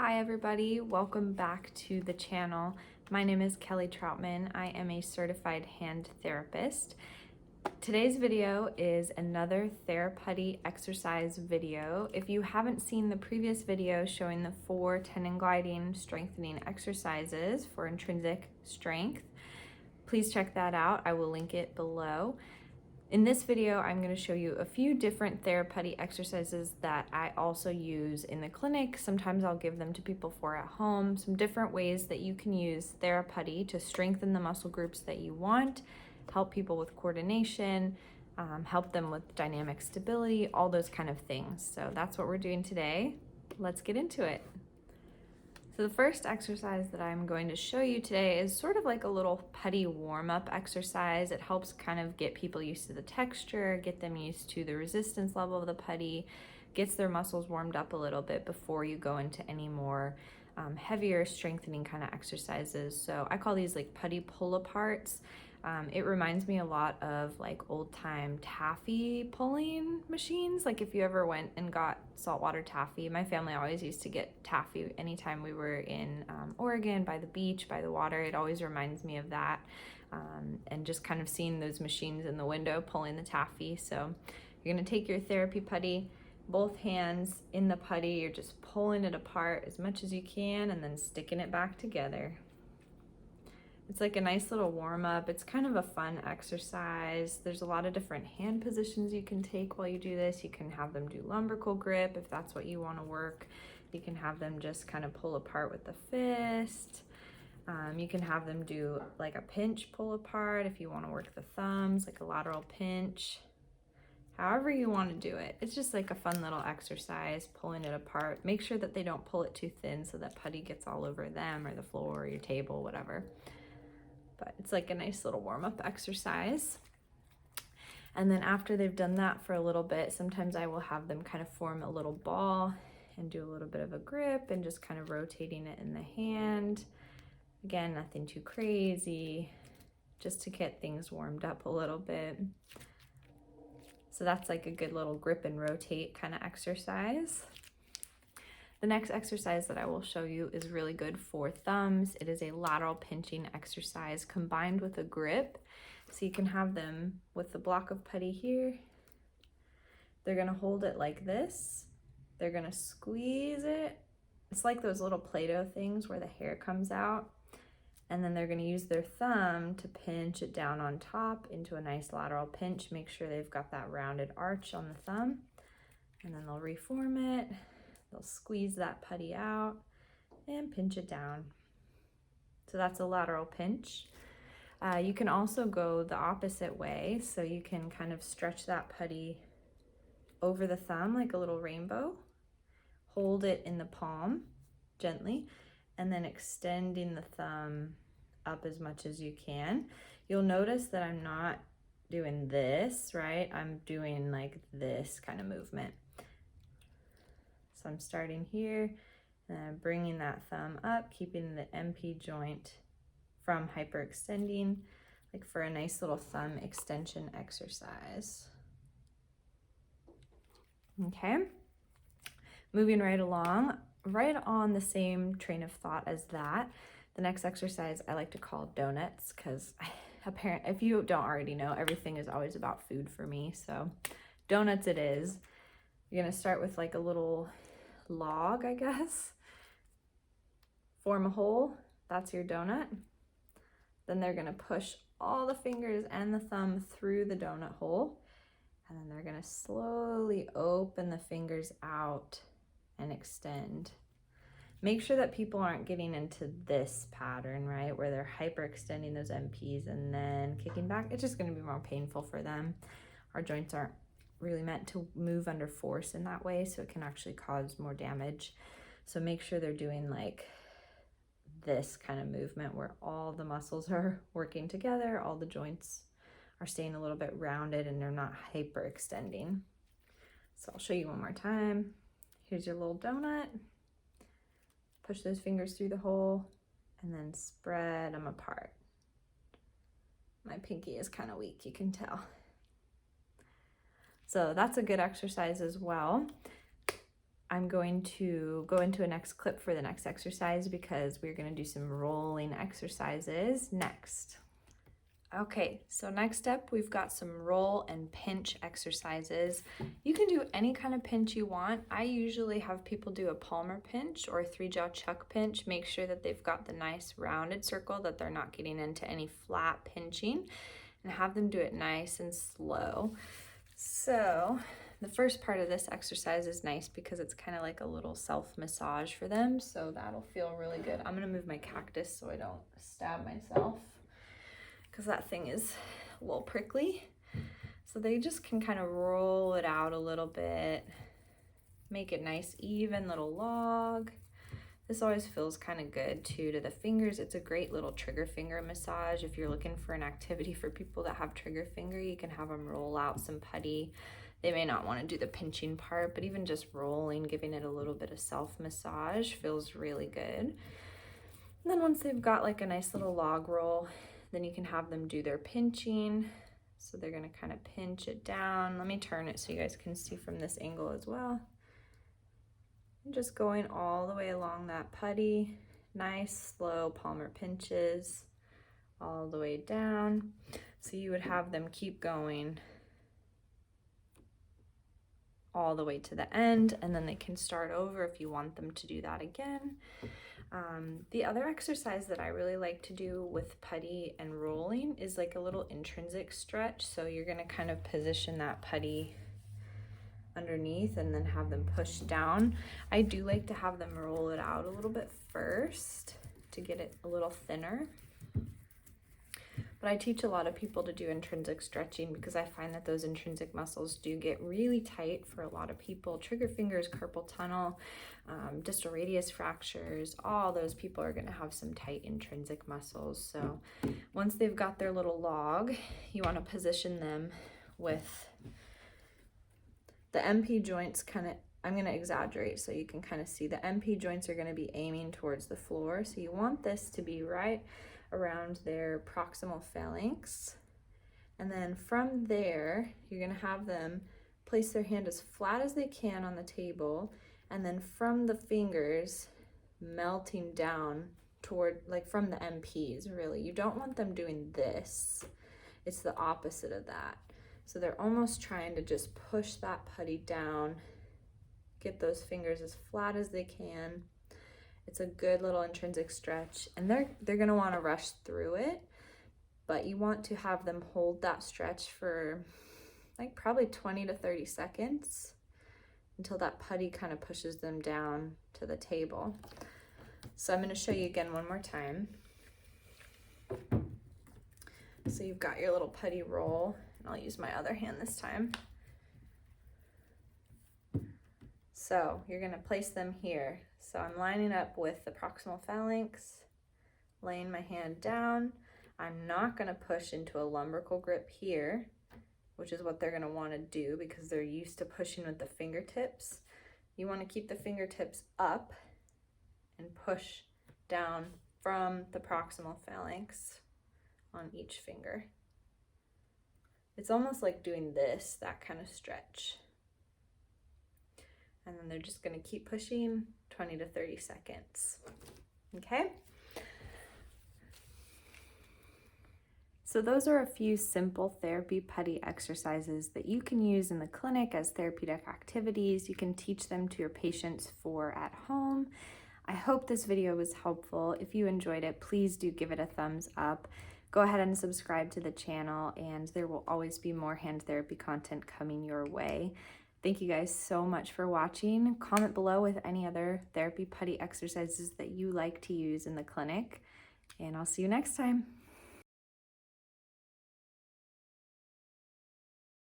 Hi everybody, welcome back to the channel. My name is Kelly Troutman. I am a certified hand therapist. Today's video is another Theraputty exercise video. If you haven't seen the previous video showing the 4 tendon gliding strengthening exercises for intrinsic strength, please check that out. I will link it below. In this video, I'm going to show you a few different Theraputty exercises that I also use in the clinic. Sometimes I'll give them to people for at home. Some different ways that you can use Theraputty to strengthen the muscle groups that you want, help people with coordination, help them with dynamic stability, all those kind of things. So that's what we're doing today. Let's get into it. So the first exercise that I'm going to show you today is sort of like a little putty warm-up exercise. It helps kind of get people used to the texture, get them used to the resistance level of the putty, gets their muscles warmed up a little bit before you go into any more heavier strengthening kind of exercises. So I call these like putty pull-aparts. It reminds me a lot of like old-time taffy pulling machines. Like if you ever went and got saltwater taffy, my family always used to get taffy anytime we were in Oregon, by the beach, by the water. It always reminds me of that, and just kind of seeing those machines in the window pulling the taffy. So you're gonna take your therapy putty, both hands in the putty, you're just pulling it apart as much as you can and then sticking it back together. It's like a nice little warm-up. It's kind of a fun exercise. There's a lot of different hand positions you can take while you do this. You can have them do lumbrical grip if that's what you want to work. You can have them just kind of pull apart with the fist. You can have them do like a pinch pull apart if you want to work the thumbs, like a lateral pinch. However you want to do it. It's just like a fun little exercise, pulling it apart. Make sure that they don't pull it too thin so that putty gets all over them or the floor or your table, whatever. But it's like a nice little warm-up exercise. And then after they've done that for a little bit, sometimes I will have them kind of form a little ball and do a little bit of a grip and just kind of rotating it in the hand. Again, nothing too crazy, just to get things warmed up a little bit. So that's like a good little grip and rotate kind of exercise. The next exercise that I will show you is really good for thumbs. It is a lateral pinching exercise combined with a grip. So you can have them with the block of putty here. They're gonna hold it like this. They're gonna squeeze it. It's like those little Play-Doh things where the hair comes out. And then they're gonna use their thumb to pinch it down on top into a nice lateral pinch. Make sure they've got that rounded arch on the thumb. And then they'll reform it. They'll squeeze that putty out and pinch it down. So that's a lateral pinch. You can also go the opposite way. So you can kind of stretch that putty over the thumb like a little rainbow. Hold it in the palm gently and then extending the thumb up as much as you can. You'll notice that I'm not doing this, right? I'm doing like this kind of movement. So I'm starting here and I'm bringing that thumb up, keeping the MP joint from hyperextending, like for a nice little thumb extension exercise. Okay, moving right along, right on the same train of thought as that, the next exercise I like to call donuts, because apparently, if you don't already know, everything is always about food for me. So donuts it is. You're gonna start with like a little log, I guess. Form a hole, that's your donut. Then they're gonna push all the fingers and the thumb through the donut hole. And then they're gonna slowly open the fingers out and extend. Make sure that people aren't getting into this pattern, right? Where they're hyperextending those MPs and then kicking back. It's just gonna be more painful for them. Our joints aren't really meant to move under force in that way, so it can actually cause more damage. So make sure they're doing like this kind of movement where all the muscles are working together, all the joints are staying a little bit rounded and they're not hyperextending. So I'll show you one more time. Here's your little donut. Push those fingers through the hole and then spread them apart. My pinky is kind of weak, you can tell. So that's a good exercise as well. I'm going to go into a next clip for the next exercise because we're going to do some rolling exercises next. Okay, so next up we've got some roll and pinch exercises. You can do any kind of pinch you want. I usually have people do a palmar pinch or a 3-jaw chuck pinch. Make sure that they've got the nice rounded circle, that they're not getting into any flat pinching, and have them do it nice and slow. So the first part of this exercise is nice because it's kind of like a little self-massage for them, so that'll feel really good. I'm gonna move my cactus so I don't stab myself, because that thing is a little prickly. So they just can kind of roll it out a little bit, make it nice, even little log. This always feels kind of good too to the fingers. It's a great little trigger finger massage. If you're looking for an activity for people that have trigger finger, you can have them roll out some putty. They may not want to do the pinching part, but even just rolling, giving it a little bit of self-massage feels really good. And then once they've got like a nice little log roll, then you can have them do their pinching. So they're gonna kind of pinch it down. Let me turn it so you guys can see from this angle as well. And just going all the way along that putty, nice slow palmar pinches all the way down. So you would have them keep going all the way to the end, and then they can start over if you want them to do that again. The other exercise that I really like to do with putty and rolling is like a little intrinsic stretch. So you're gonna kind of position that putty underneath and then have them push down. I do like to have them roll it out a little bit first to get it a little thinner. But I teach a lot of people to do intrinsic stretching because I find that those intrinsic muscles do get really tight for a lot of people. Trigger fingers, carpal tunnel, distal radius fractures, all those people are gonna have some tight intrinsic muscles. So once they've got their little log, you wanna position them with the MP joints kind of, I'm gonna exaggerate so you can kind of see, the MP joints are gonna be aiming towards the floor. So you want this to be right around their proximal phalanx. And then from there, you're gonna have them place their hand as flat as they can on the table, and then from the fingers, melting down toward, like from the MPs, really. You don't want them doing this. It's the opposite of that. So they're almost trying to just push that putty down, get those fingers as flat as they can. It's a good little intrinsic stretch, and they're gonna wanna rush through it, but you want to have them hold that stretch for like probably 20 to 30 seconds until that putty kind of pushes them down to the table. So I'm gonna show you again one more time. So you've got your little putty roll, and I'll use my other hand this time. So you're gonna place them here. So I'm lining up with the proximal phalanx, laying my hand down. I'm not gonna push into a lumbrical grip here, which is what they're gonna wanna do because they're used to pushing with the fingertips. You wanna keep the fingertips up and push down from the proximal phalanx on each finger. It's almost like doing this, that kind of stretch. And then they're just gonna keep pushing 20 to 30 seconds, okay? So those are a few simple therapy putty exercises that you can use in the clinic as therapeutic activities. You can teach them to your patients for at home. I hope this video was helpful. If you enjoyed it, please do give it a thumbs up. Go ahead and subscribe to the channel, and there will always be more hand therapy content coming your way. Thank you guys so much for watching. Comment below with any other therapy putty exercises that you like to use in the clinic, and I'll see you next time.